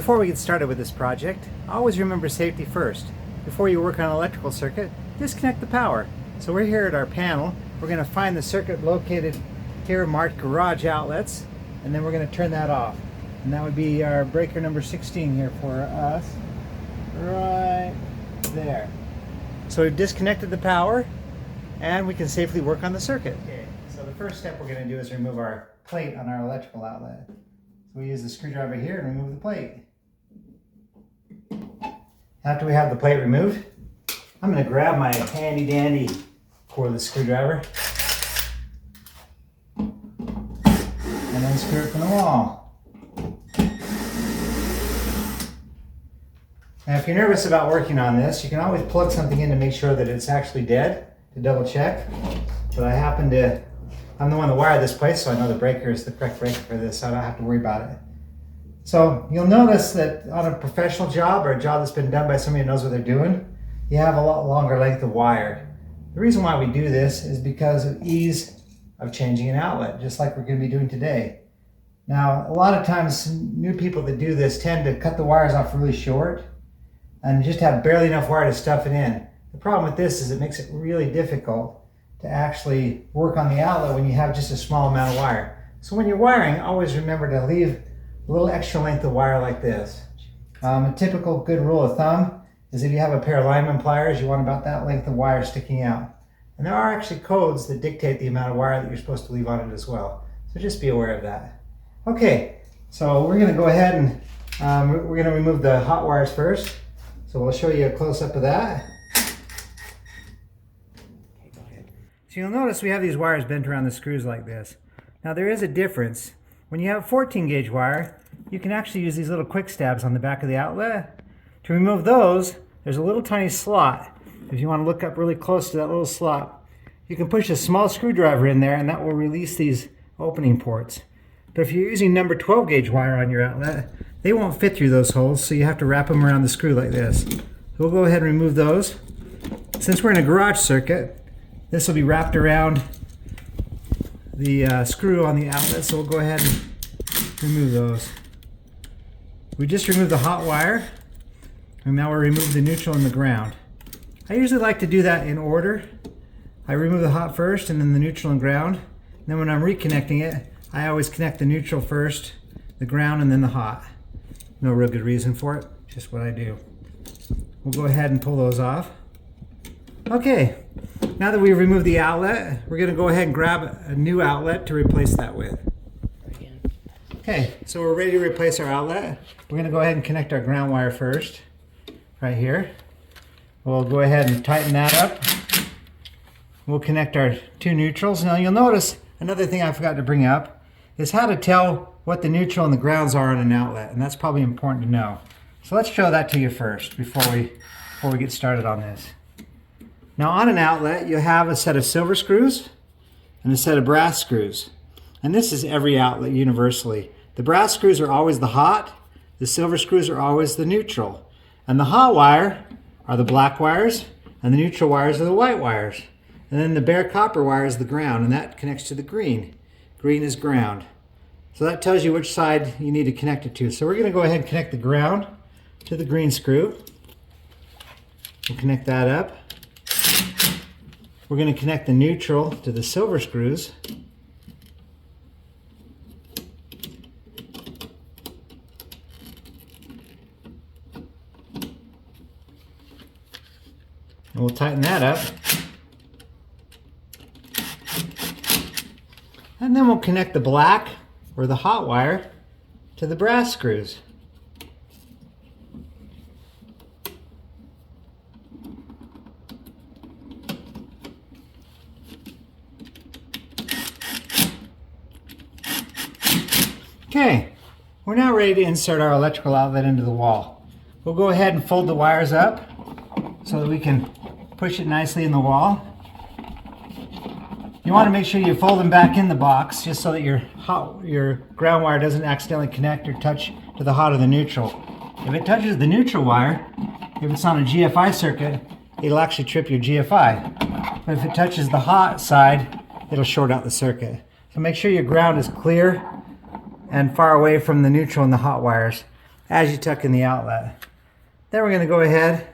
Before we get started with this project, always remember safety first. Before you work on an electrical circuit, disconnect the power. So we're here at our panel. We're going to find the circuit located here marked garage outlets, and then we're going to turn that off. And that would be our breaker number 16 here for us, right there. So we've disconnected the power, and we can safely work on the circuit. Okay, so the first step we're going to do is remove our plate on our electrical outlet. So we use the screwdriver here and remove the plate. After we have the plate removed, I'm going to grab my handy dandy cordless screwdriver and then screw it from the wall. Now if you're nervous about working on this, you can always plug something in to make sure that it's actually dead, to double check. But I'm the one that wired this place, so I know the breaker is the correct breaker for this, so I don't have to worry about it. So you'll notice that on a professional job or a job that's been done by somebody who knows what they're doing, you have a lot longer length of wire. The reason why we do this is because of ease of changing an outlet, just like we're going to be doing today. Now, a lot of times new people that do this tend to cut the wires off really short and just have barely enough wire to stuff it in. The problem with this is it makes it really difficult to actually work on the outlet when you have just a small amount of wire. So when you're wiring, always remember to leave a little extra length of wire like this. A typical good rule of thumb is if you have a pair of lineman pliers, you want about that length of wire sticking out. And there are actually codes that dictate the amount of wire that you're supposed to leave on it as well. So just be aware of that. Okay, so we're going to go ahead and we're going to remove the hot wires first. So we'll show you a close-up of that. So you'll notice we have these wires bent around the screws like this. Now there is a difference. When you have 14 gauge wire, you can actually use these little quick stabs on the back of the outlet. To remove those, there's a little tiny slot. If you want to look up really close to that little slot, you can push a small screwdriver in there and that will release these opening ports. But if you're using number 12 gauge wire on your outlet, they won't fit through those holes, so you have to wrap them around the screw like this. So we'll go ahead and remove those. Since we're in a garage circuit, this will be wrapped around the screw on the outlet, so we'll go ahead and remove those. We just removed the hot wire, and now we'll remove the neutral and the ground. I usually like to do that in order. I remove the hot first and then the neutral and ground. And then when I'm reconnecting it, I always connect the neutral first, the ground, and then the hot. No real good reason for it, just what I do. We'll go ahead and pull those off. Okay, now that we've removed the outlet, we're going to go ahead and grab a new outlet to replace that with. Okay, so we're ready to replace our outlet. We're going to go ahead and connect our ground wire first, right here. We'll go ahead and tighten that up. We'll connect our two neutrals. Now you'll notice another thing I forgot to bring up is how to tell what the neutral and the grounds are on an outlet, and that's probably important to know. So let's show that to you first before we get started on this. Now on an outlet, you have a set of silver screws and a set of brass screws. And this is every outlet universally. The brass screws are always the hot, the silver screws are always the neutral. And the hot wire are the black wires, and the neutral wires are the white wires. And then the bare copper wire is the ground, and that connects to the green. Green is ground. So that tells you which side you need to connect it to. So we're going to go ahead and connect the ground to the green screw. We'll connect that up. We're going to connect the neutral to the silver screws. And we'll tighten that up. And then we'll connect the black or the hot wire to the brass screws. Okay, we're now ready to insert our electrical outlet into the wall. We'll go ahead and fold the wires up so that we can push it nicely in the wall. You want to make sure you fold them back in the box just so that your ground wire doesn't accidentally connect or touch to the hot or the neutral. If it touches the neutral wire, if it's on a GFI circuit, it'll actually trip your GFI. But if it touches the hot side, it'll short out the circuit. So make sure your ground is clear and far away from the neutral and the hot wires. as you tuck in the outlet. Then we're going to go ahead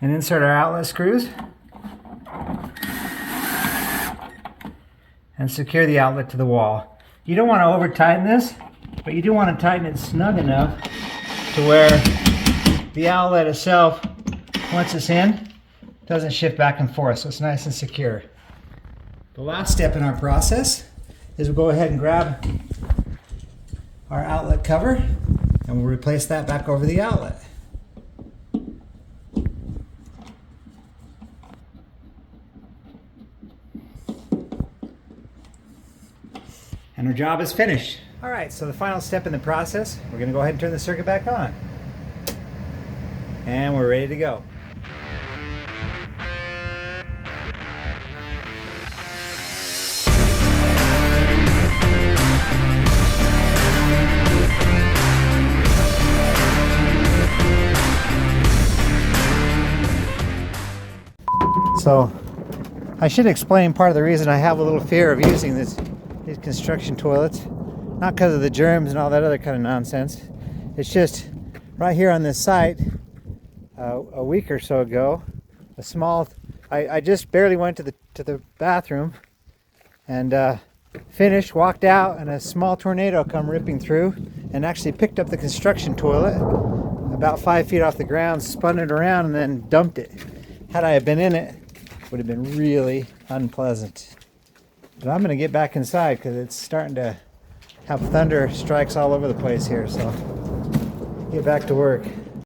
and insert our outlet screws and secure the outlet to the wall. You don't want to over tighten this, but you do want to tighten it snug enough to where the outlet itself, once it's in, doesn't shift back and forth, so it's nice and secure. The last step in our process is we'll go ahead and grab our outlet cover and we'll replace that back over the outlet. And our job is finished. All right, so the final step in the process, we're going to go ahead and turn the circuit back on. And we're ready to go. So I should explain part of the reason I have a little fear of using these construction toilets. Not because of the germs and all that other kind of nonsense. It's just right here on this site a week or so ago, I just barely went to the bathroom and finished, walked out, and a small tornado come ripping through and actually picked up the construction toilet about 5 feet off the ground, spun it around, and then dumped it. Had I been in it, would have been really unpleasant. But I'm going to get back inside because it's starting to have thunder strikes all over the place here, so get back to work.